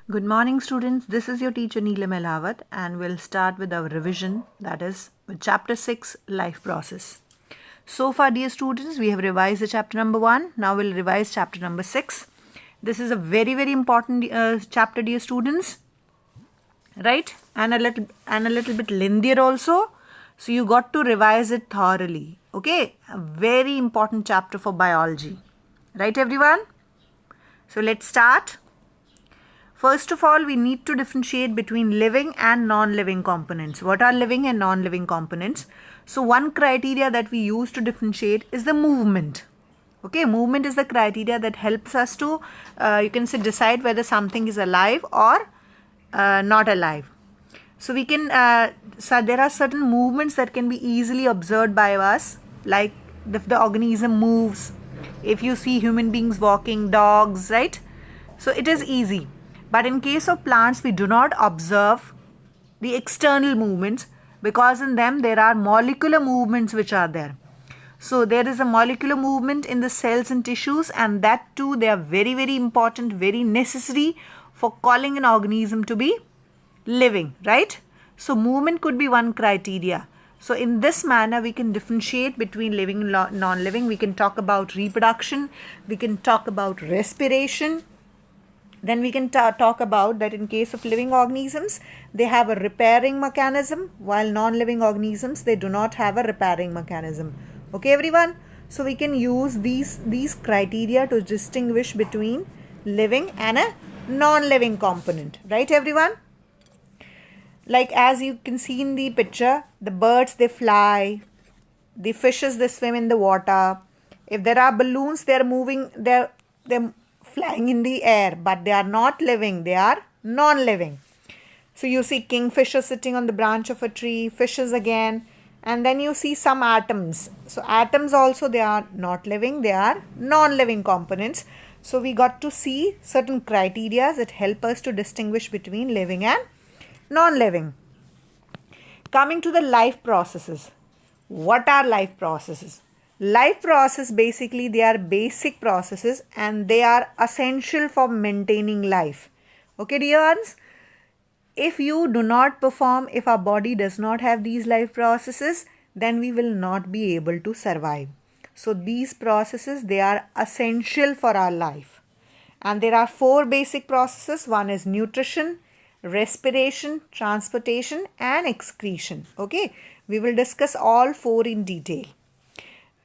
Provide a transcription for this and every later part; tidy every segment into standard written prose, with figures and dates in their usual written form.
Good morning, students. This is your teacher Neelam Elawat, and we'll start with our revision, that is, with chapter 6, Life Process. So far, dear students, we have revised the chapter number 1. Now we'll revise chapter number 6. This is a very, very important chapter, dear students, right? And a little bit lengthier also. So you got to revise it thoroughly. Okay, a very important chapter for biology, right, everyone? So let's start. First of all, we need to differentiate between living and non-living components. What are living and non-living components? So one criteria that we use to differentiate is the movement. Okay, movement is the criteria that helps us to, you can say, decide whether something is alive or not alive. So we can, so there are certain movements that can be easily observed by us, like if the organism moves, if you see human beings walking, dogs, right? So it is easy. But in case of plants, we do not observe the external movements because in them there are molecular movements which are there. So there is a molecular movement in the cells and tissues, and that too they are very, very important, very necessary for calling an organism to be living, right? So movement could be one criteria. So in this manner we can differentiate between living and non-living. We can talk about reproduction, we can talk about respiration. Then we can talk about that in case of living organisms, they have a repairing mechanism, while non-living organisms, they do not have a repairing mechanism. Okay, everyone? So we can use these criteria to distinguish between living and a non-living component. Right, everyone? Like as you can see in the picture, the birds, they fly, the fishes, they swim in the water. If there are balloons, they are moving, they're flying in the air, but they are not living, they are non-living. So you see kingfisher sitting on the branch of a tree, fishes again, and then you see some atoms. So atoms also, they are not living, they are non-living components. So we got to see certain criteria that help us to distinguish between living and non-living. Coming to the life processes. What are life processes? Life process, basically they are basic processes and they are essential for maintaining life. Okay, dear ones? If you do not perform, if our body does not have these life processes, then we will not be able to survive. So these processes, they are essential for our life. And there are 4 basic processes. One is nutrition, respiration, transportation and excretion. Okay, we will discuss all 4 in detail.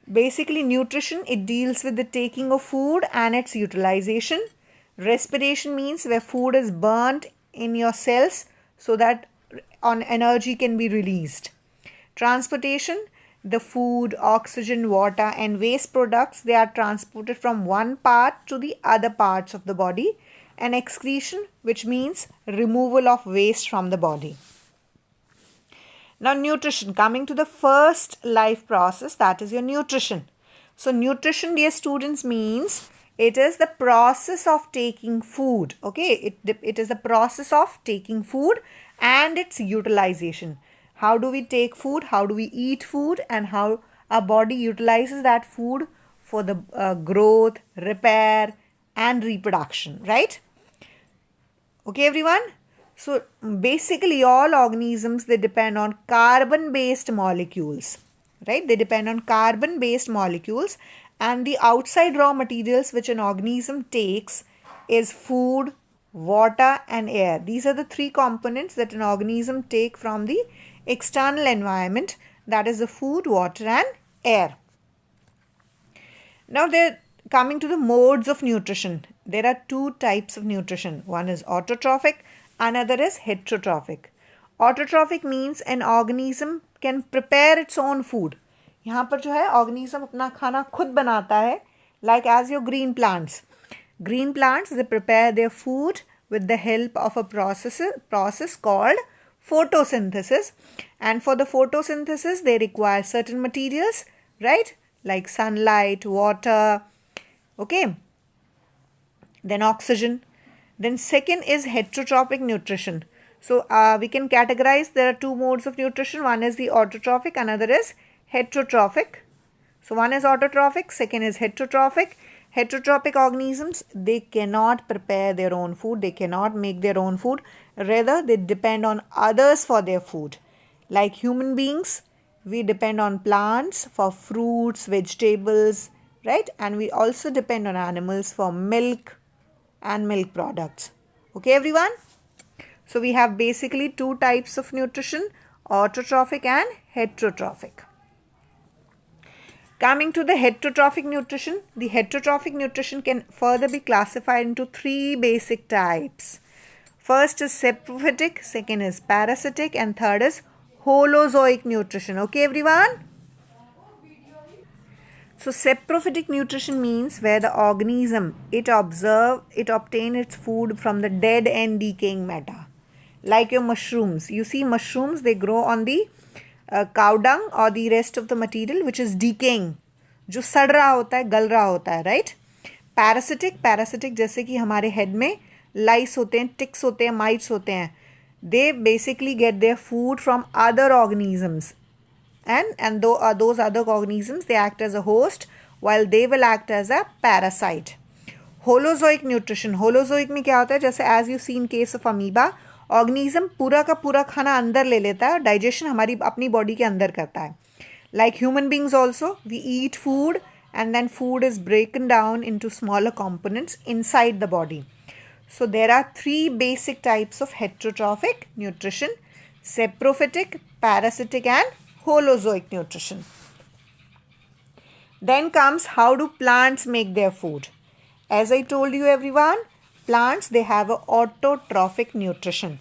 Basically, nutrition, it deals with the taking of food and its utilization. Respiration means where food is burnt in your cells so that energy can be released. Transportation, the food, oxygen, water and waste products, they are transported from one part to the other parts of the body. And excretion, which means removal of waste from the body. Now nutrition, coming to the first life process, that is your nutrition. So nutrition, dear students, means it is the process of taking food. Okay, it is the process of taking food and its utilization. How do we take food? How do we eat food? And how our body utilizes that food for the growth, repair and reproduction, right? Okay, everyone? So basically all organisms, they depend on carbon-based molecules, right? They depend on carbon-based molecules, and the outside raw materials which an organism takes is food, water and air. These are the 3 components that an organism take from the external environment, that is the food, water and air. Now they're coming to the modes of nutrition. There are 2 types of nutrition. One is autotrophic, another is heterotrophic. Autotrophic means an organism can prepare its own food. यहाँ पर जो है organism अपना खाना खुद बनाता है, like as your green plants. Green plants, they prepare their food with the help of a process called photosynthesis. And for the photosynthesis, they require certain materials, right? Like sunlight, water, okay? Then oxygen. Then second is heterotrophic nutrition. So we can categorize, there are 2 modes of nutrition. One is the autotrophic, another is heterotrophic. So one is autotrophic, second is heterotrophic. Heterotrophic organisms, they cannot prepare their own food, they cannot make their own food, rather they depend on others for their food. Like human beings, we depend on plants for fruits, vegetables, right? And we also depend on animals for milk and milk products. Okay, everyone? So we have basically two types of nutrition, autotrophic and heterotrophic. Coming to the heterotrophic nutrition, the heterotrophic nutrition can further be classified into three basic types. First is saprophytic, second is parasitic, and third is holozoic nutrition. Okay, everyone? So saprophytic nutrition means where the organism, it obtain its food from the dead and decaying matter. Like your mushrooms. You see mushrooms, they grow on the cow dung or the rest of the material which is decaying, जो सड़ रहा होता है, गल रहा होता है, right? Parasitic जैसे कि हमारे head में lice होते हैं, ticks होते हैं, mites होते हैं. They basically get their food from other organisms. And those other organisms, they act as a host while they will act as a parasite. Holozoic nutrition. Holozoic में क्या होता है? जैसे as you see in case of amoeba, organism पूरा का पूरा खाना अंदर ले लेता है, डाइजेशन हमारी अपनी बॉडी के अंदर करता है. Like human beings also, we eat food and then food is broken down into smaller components inside the body. So there are three basic types of heterotrophic nutrition: saprophytic, parasitic and holozoic nutrition. Then comes how do plants make their food. As I told you everyone, plants, they have a autotrophic nutrition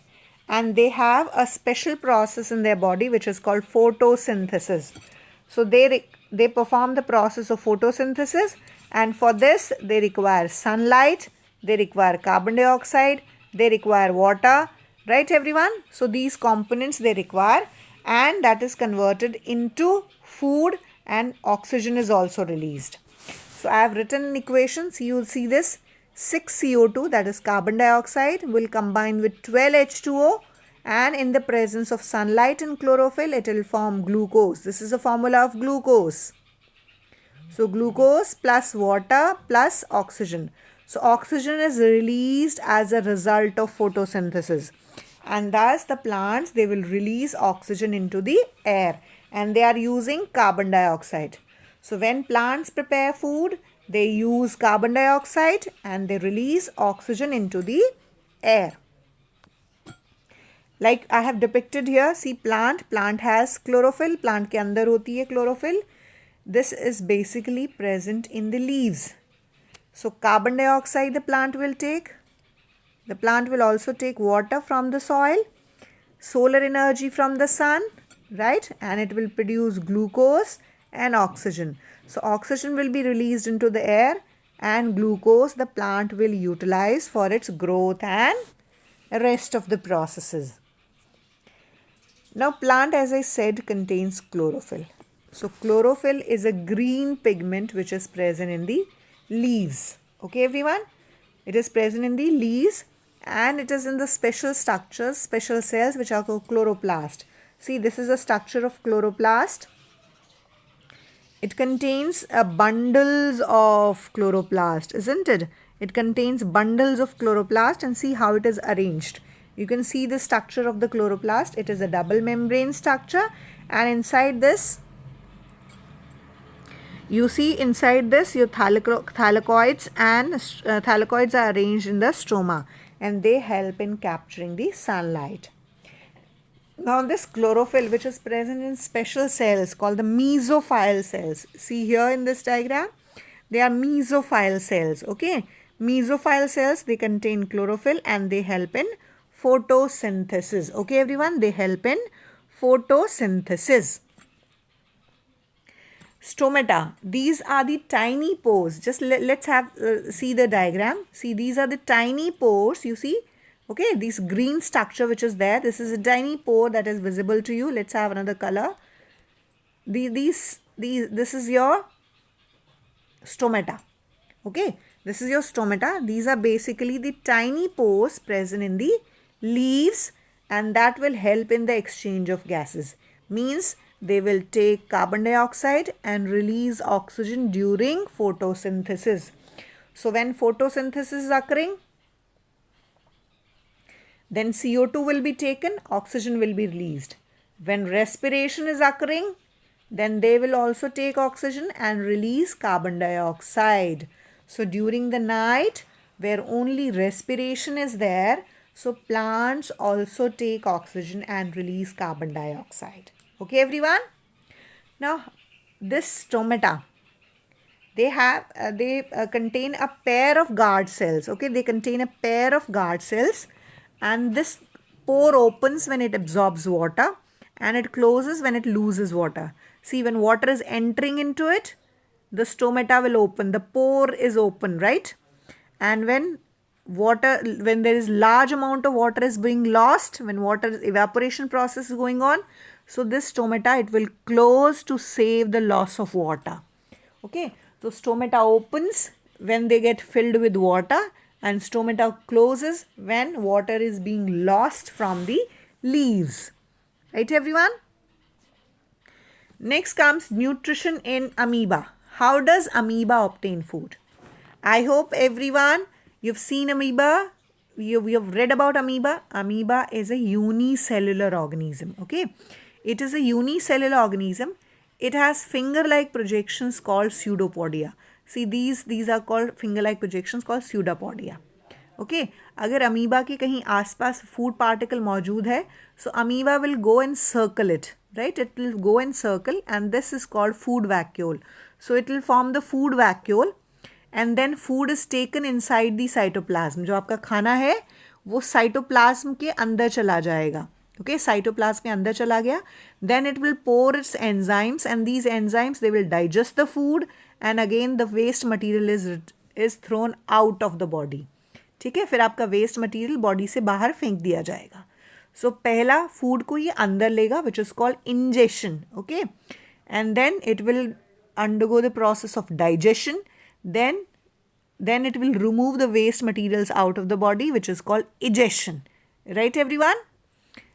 and they have a special process in their body which is called photosynthesis. So they perform the process of photosynthesis, and for this they require sunlight, they require carbon dioxide, they require water, right everyone? So these components they require, and that is converted into food, and oxygen is also released. So I have written an equation. So you will see this 6 CO2, that is carbon dioxide, will combine with 12 H2O, and in the presence of sunlight and chlorophyll it will form glucose. This is a formula of glucose. So glucose plus water plus oxygen. So oxygen is released as a result of photosynthesis, and thus the plants, they will release oxygen into the air, and they are using carbon dioxide. So when plants prepare food, they use carbon dioxide and they release oxygen into the air. Like I have depicted here, see plant has chlorophyll, plant के अंदर होती है chlorophyll. This is basically present in the leaves. So carbon dioxide the plant will take. The plant will also take water from the soil, solar energy from the sun, right? And it will produce glucose and oxygen. So oxygen will be released into the air, and glucose the plant will utilize for its growth and rest of the processes. Now plant, as I said, contains chlorophyll. So chlorophyll is a green pigment which is present in the leaves. Okay everyone? It is present in the leaves, and it is in the special structures, special cells which are called chloroplast. See, this is a structure of chloroplast. It contains bundles of chloroplast, isn't it? It contains bundles of chloroplast, and see how it is arranged. You can see the structure of the chloroplast. It is a double membrane structure, and inside this, you see inside this your thylakoids, and thylakoids are arranged in the stroma, and they help in capturing the sunlight. Now this chlorophyll, which is present in special cells called the mesophile cells. See here in this diagram, they are mesophile cells. Okay, mesophile cells, they contain chlorophyll and they help in photosynthesis. Okay everyone, they help in photosynthesis. Stomata, these are the tiny pores. Just let's have see the diagram. See, these are the tiny pores, you see. Okay, this green structure which is there, this is a tiny pore that is visible to you. Let's have another color. This is your stomata. Okay, this is your stomata. These are basically the tiny pores present in the leaves, and that will help in the exchange of gases. Means they will take carbon dioxide and release oxygen during photosynthesis. So when photosynthesis is occurring, then CO2 will be taken, oxygen will be released. When respiration is occurring, then they will also take oxygen and release carbon dioxide. So during the night, where only respiration is there, so plants also take oxygen and release carbon dioxide. Okay, everyone? Now, this stomata, they contain a pair of guard cells. Okay, they contain a pair of guard cells, and this pore opens when it absorbs water and it closes when it loses water. See, when water is entering into it, the stomata will open, the pore is open, right? And when there is large amount of water is being lost, when water evaporation process is going on, so this stomata, it will close to save the loss of water. Okay, so stomata opens when they get filled with water, and stomata closes when water is being lost from the leaves. Right, everyone? Next comes nutrition in amoeba. How does amoeba obtain food? I hope everyone, you've seen amoeba, you've read about amoeba. Amoeba is a unicellular organism. Okay, it is a unicellular organism. It has finger-like projections called pseudopodia. See, these are called finger-like projections called pseudopodia. Okay, अगर amoeba के कहीं आसपास food particle मौजूद है, so amoeba will go and circle it, right? It will go and circle, and this is called food vacuole. So it will form the food vacuole, and then food is taken inside the cytoplasm. जो आपका खाना है वो cytoplasm के अंदर चला जाएगा. Okay, cytoplasm के अंदर चला गया. Then it will pour its enzymes, and these enzymes, they will digest the food, and again the waste material is thrown out of the body. ठीक है, फिर आपका वेस्ट मटेरियल बॉडी से बाहर फेंक दिया जाएगा. सो पहला फूड को ये अंदर लेगा, which is called ingestion. Okay, and then it will undergo the process of digestion. then it will remove the waste materials out of the body, which is called egestion. Right, everyone?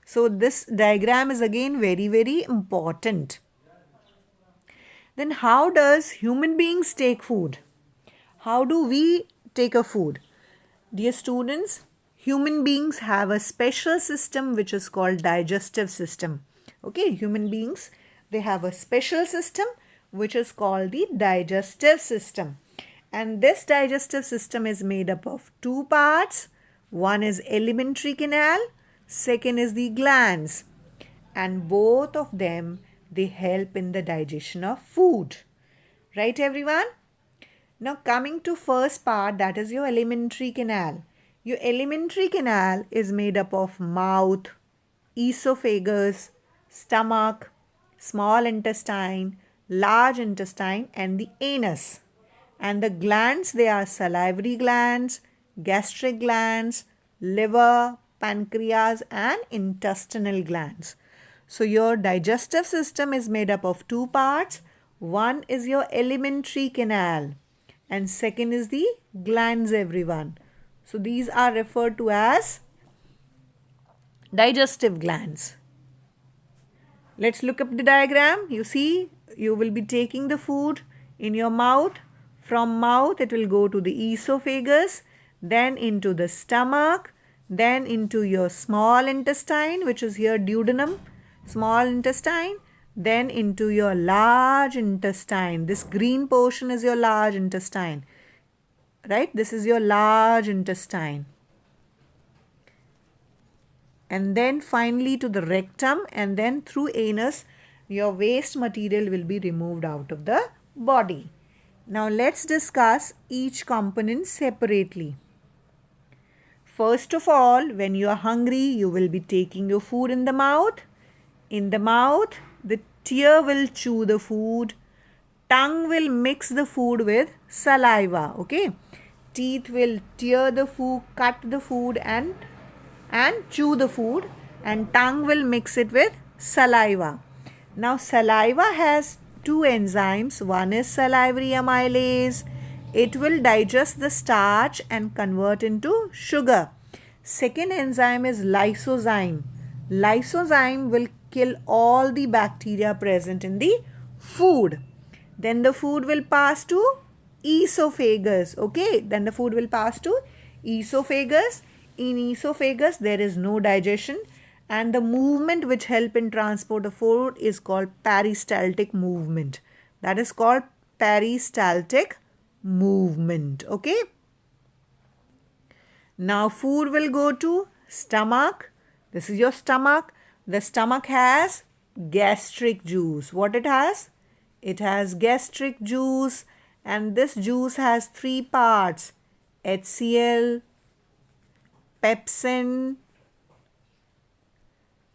So this diagram is again very, very important. Then how does human beings take food? How do we take a food? Dear students, human beings have a special system which is called digestive system. Okay, human beings, they have a special system which is called the digestive system. And this digestive system is made up of two parts. One is alimentary canal, second is the glands. And both of them, they help in the digestion of food. Right, everyone? Now coming to first part, that is your alimentary canal. Your alimentary canal is made up of mouth, esophagus, stomach, small intestine, large intestine, and the anus. And the glands, they are salivary glands, gastric glands, liver, pancreas, and intestinal glands. So your digestive system is made up of two parts. One is your alimentary canal, and second is the glands, everyone. So these are referred to as digestive glands. Let's look up the diagram. You see, you will be taking the food in your mouth. From mouth, it will go to the esophagus, then into the stomach, then into your small intestine, which is here duodenum, small intestine, then into your large intestine. This green portion is your large intestine, right? This is your large intestine. And then finally to the rectum, and then through anus, your waste material will be removed out of the body. Now let's discuss each component separately. First of all, when you are hungry, you will be taking your food in the mouth. In the mouth, the tear will chew the food. Tongue will mix the food with saliva. Okay, teeth will tear the food, cut the food, and chew the food, and tongue will mix it with saliva. Now saliva has two enzymes. One is salivary amylase. It will digest the starch and convert into sugar. Second enzyme is lysozyme. Lysozyme will kill all the bacteria present in the food. Then the food will pass to esophagus. Okay, then the food will pass to esophagus. In esophagus there is no digestion, and the movement which help in transport of food is called peristaltic movement. That is called peristaltic movement. Okay, now food will go to stomach. This is your stomach. The stomach has gastric juice. What it has? It has gastric juice, and this juice has three parts: HCl, pepsin,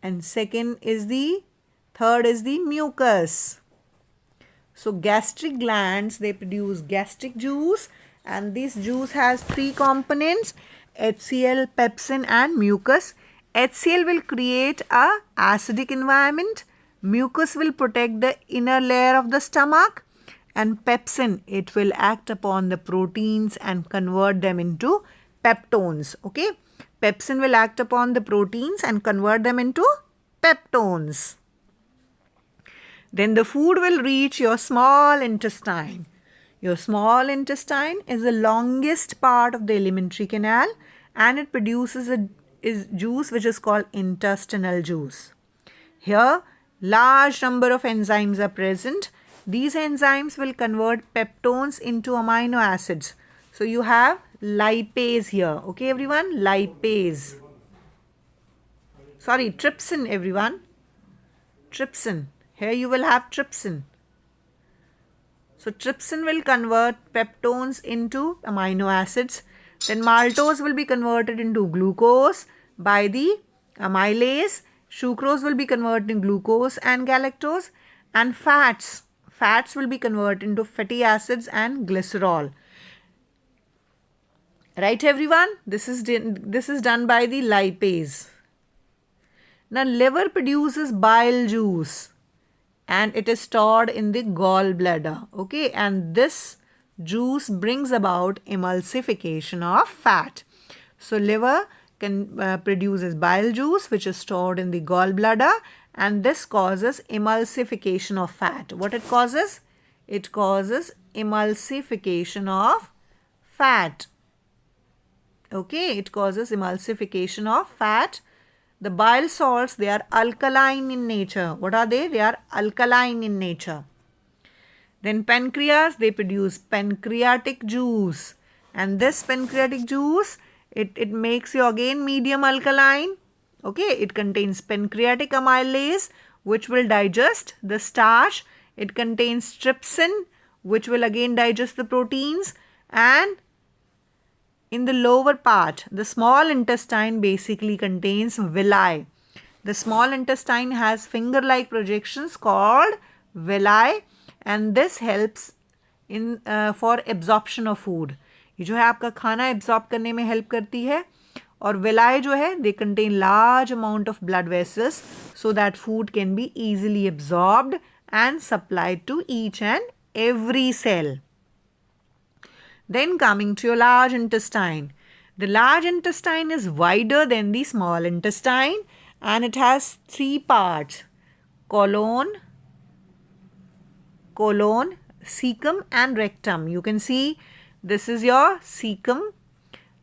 and third is the mucus. So gastric glands, they produce gastric juice, and this juice has three components: HCl, pepsin, and mucus. HCl will create a acidic environment. Mucus will protect the inner layer of the stomach, and pepsin, it will act upon the proteins and convert them into peptones. Okay, pepsin will act upon the proteins and convert them into peptones. Then the food will reach your small intestine. Your small intestine is the longest part of the alimentary canal, and it produces a juice which is called intestinal juice. Here, large number of enzymes are present. These enzymes will convert peptones into amino acids. So you have lipase here. Okay, everyone, lipase. Sorry, trypsin, everyone. Trypsin. Here you will have trypsin. So trypsin will convert peptones into amino acids. Then maltose will be converted into glucose by the amylase. Sucrose will be converted into glucose and galactose. And fats will be converted into fatty acids and glycerol. Right, everyone? This is done by the lipase. Now liver produces bile juice, and it is stored in the gallbladder. Okay, and this juice brings about emulsification of fat. So liver produces bile juice which is stored in the gallbladder, and this causes emulsification of fat. What it causes? It causes emulsification of fat. Okay, it causes emulsification of fat. The bile salts, they are alkaline in nature. What are they? They are alkaline in nature. Then pancreas, they produce pancreatic juice, and this pancreatic juice, it makes you again medium alkaline. Okay, it contains pancreatic amylase which will digest the starch. It contains trypsin which will again digest the proteins, and in the lower part, the small intestine basically contains villi. The small intestine has finger-like projections called villi, and this helps in for absorption of food. ये जो है आपका खाना absorb करने में help करती है, और villi जो है they contain large amount of blood vessels so that food can be easily absorbed and supplied to each and every cell. Then coming to your large intestine. The large intestine is wider than the small intestine, and it has three parts: colon, cecum and rectum. You can see this is your cecum.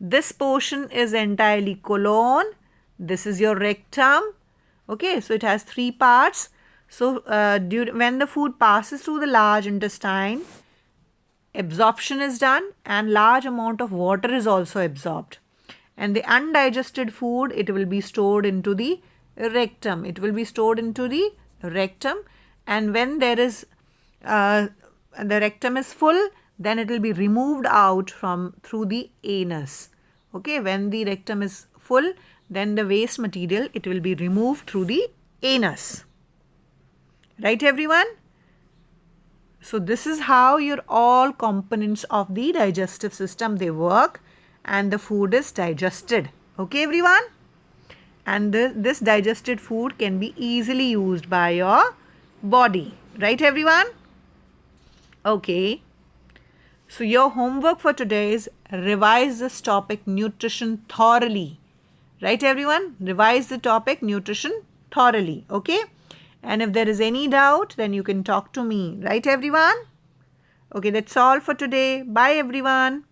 This portion is entirely colon. This is your rectum. Okay, so it has three parts. So when the food passes through the large intestine, absorption is done and large amount of water is also absorbed. And the undigested food, it will be stored into the rectum. It will be stored into the rectum, and when there is the rectum is full, then it will be removed out through the anus. Okay, when the rectum is full, then the waste material, it will be removed through the anus. Right, everyone? So this is how your all components of the digestive system, they work, and the food is digested. Okay, everyone? And this digested food can be easily used by your body. Right, everyone? Okay. So your homework for today is revise this topic nutrition thoroughly. Right, everyone? Revise the topic nutrition thoroughly. Okay? And if there is any doubt, then you can talk to me. Right, everyone? Okay, that's all for today. Bye everyone.